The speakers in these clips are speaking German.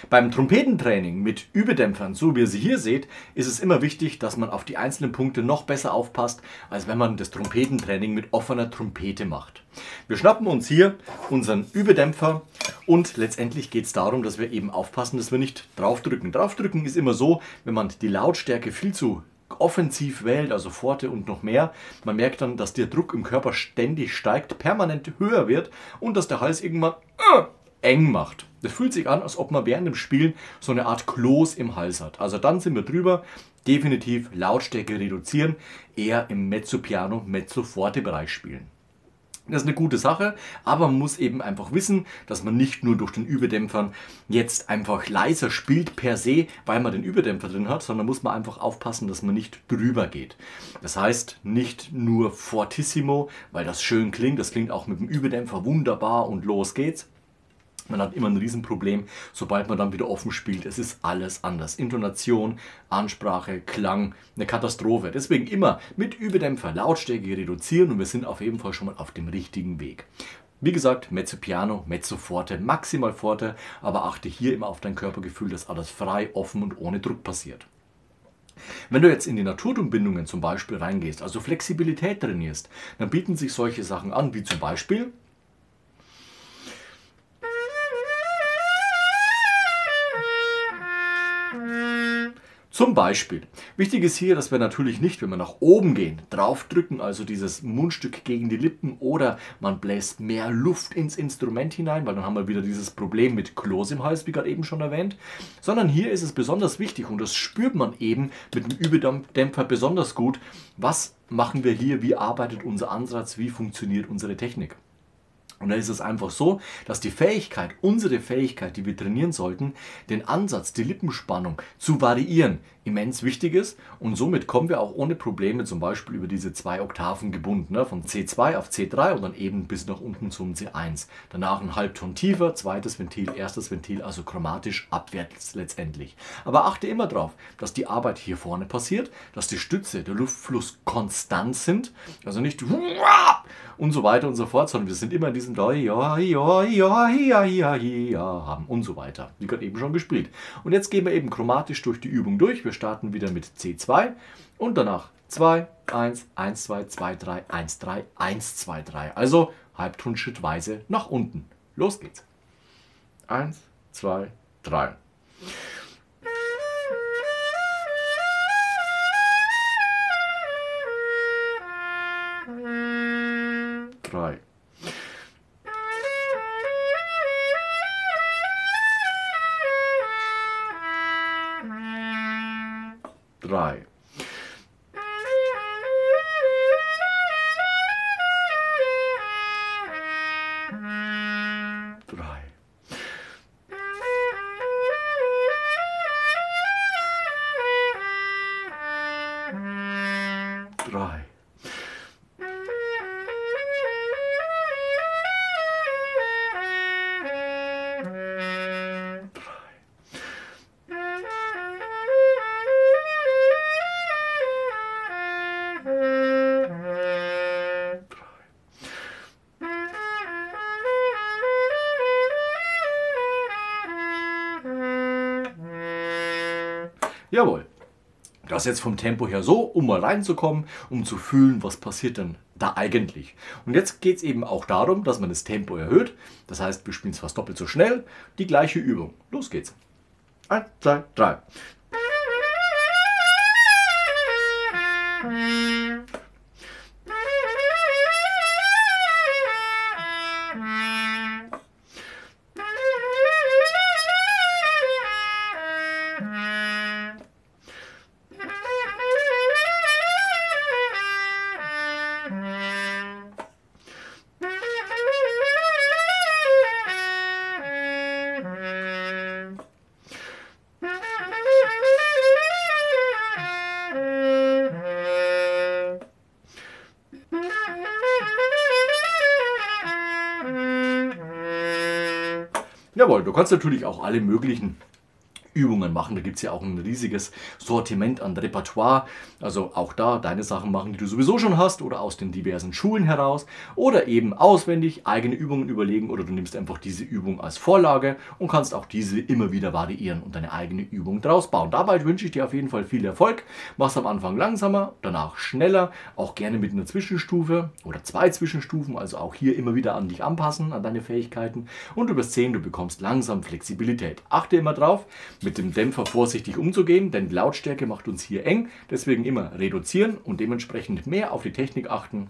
Beim Trompetentraining mit Überdämpfern, so wie ihr sie hier seht, ist es immer wichtig, dass man auf die einzelnen Punkte noch besser aufpasst, als wenn man das Trompetentraining mit offener Trompete macht. Wir schnappen uns hier unseren Überdämpfer und letztendlich geht es darum, dass wir eben aufpassen, dass wir nicht draufdrücken. Draufdrücken ist immer so, wenn man die Lautstärke viel zu offensiv wählt, also Forte und noch mehr. Man merkt dann, dass der Druck im Körper ständig steigt, permanent höher wird und dass der Hals irgendwann eng macht. Das fühlt sich an, als ob man während dem Spielen so eine Art Kloß im Hals hat. Also dann sind wir drüber. Definitiv Lautstärke reduzieren, eher im Mezzo-Piano, Mezzo-Forte-Bereich spielen. Das ist eine gute Sache, aber man muss eben einfach wissen, dass man nicht nur durch den Überdämpfern jetzt einfach leiser spielt per se, weil man den Überdämpfer drin hat, sondern muss man einfach aufpassen, dass man nicht drüber geht. Das heißt, nicht nur fortissimo, weil das schön klingt, das klingt auch mit dem Überdämpfer wunderbar und los geht's. Man hat immer ein Riesenproblem, sobald man dann wieder offen spielt. Es ist alles anders. Intonation, Ansprache, Klang, eine Katastrophe. Deswegen immer mit Überdämpfer Lautstärke reduzieren und wir sind auf jeden Fall schon mal auf dem richtigen Weg. Wie gesagt, Mezzo Piano, Mezzo Forte, maximal Forte, aber achte hier immer auf dein Körpergefühl, dass alles frei, offen und ohne Druck passiert. Wenn du jetzt in die Naturtonbindungen zum Beispiel reingehst, also Flexibilität trainierst, dann bieten sich solche Sachen an, wie zum Beispiel Wichtig ist hier, dass wir natürlich nicht, wenn wir nach oben gehen, draufdrücken, also dieses Mundstück gegen die Lippen oder man bläst mehr Luft ins Instrument hinein, weil dann haben wir wieder dieses Problem mit Kloß im Hals, wie gerade eben schon erwähnt, sondern hier ist es besonders wichtig und das spürt man eben mit dem Überdämpfer besonders gut. Was machen wir hier, wie arbeitet unser Ansatz, wie funktioniert unsere Technik? Und da ist es einfach so, dass die Fähigkeit, unsere Fähigkeit, die wir trainieren sollten, den Ansatz, die Lippenspannung zu variieren, immens wichtig ist. Und somit kommen wir auch ohne Probleme zum Beispiel über diese 2 Oktaven gebunden, ne? Von C2 auf C3 und dann eben bis nach unten zum C1. Danach ein Halbton tiefer, zweites Ventil, erstes Ventil, also chromatisch abwärts letztendlich. Aber achte immer darauf, dass die Arbeit hier vorne passiert, dass die Stütze, der Luftfluss konstant sind, also nicht und so weiter und so fort, sondern wir sind immer in diesem haben und so weiter, wie gerade eben schon gespielt. Und jetzt gehen wir eben chromatisch durch die Übung durch. Wir starten wieder mit C2 und danach 2, 1, 1, 2, 2, 3, 1, 3, 1, 2, 3. Also halbtonschrittweise nach unten. Los geht's. 1, 2, 3. 3. 3. 3. 3. Jawohl. Das jetzt vom Tempo her so, um mal reinzukommen, um zu fühlen, was passiert denn da eigentlich. Und jetzt geht es eben auch darum, dass man das Tempo erhöht. Das heißt, wir spielen es fast doppelt so schnell. Die gleiche Übung. Los geht's. 1, 2, 3. Jawohl, du kannst natürlich auch alle möglichen Übungen machen. Da gibt es ja auch ein riesiges Sortiment an Repertoire. Also auch da deine Sachen machen, die du sowieso schon hast oder aus den diversen Schulen heraus oder eben auswendig eigene Übungen überlegen oder du nimmst einfach diese Übung als Vorlage und kannst auch diese immer wieder variieren und deine eigene Übung draus bauen. Dabei wünsche ich dir auf jeden Fall viel Erfolg. Mach's am Anfang langsamer, danach schneller, auch gerne mit einer Zwischenstufe oder 2 Zwischenstufen, also auch hier immer wieder an dich anpassen, an deine Fähigkeiten und du wirst sehen, du bekommst langsam Flexibilität. Achte immer drauf, mit dem Dämpfer vorsichtig umzugehen, denn die Lautstärke macht uns hier eng. Deswegen immer reduzieren und dementsprechend mehr auf die Technik achten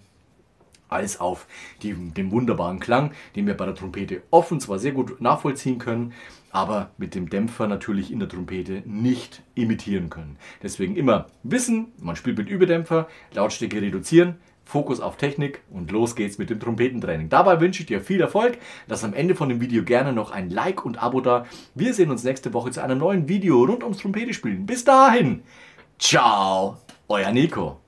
als auf den wunderbaren Klang, den wir bei der Trompete offen zwar sehr gut nachvollziehen können, aber mit dem Dämpfer natürlich in der Trompete nicht imitieren können. Deswegen immer wissen, man spielt mit Überdämpfer, Lautstärke reduzieren, Fokus auf Technik und los geht's mit dem Trompetentraining. Dabei wünsche ich dir viel Erfolg. Lass am Ende von dem Video gerne noch ein Like und Abo da. Wir sehen uns nächste Woche zu einem neuen Video rund ums Trompete spielen. Bis dahin, ciao, euer Nico.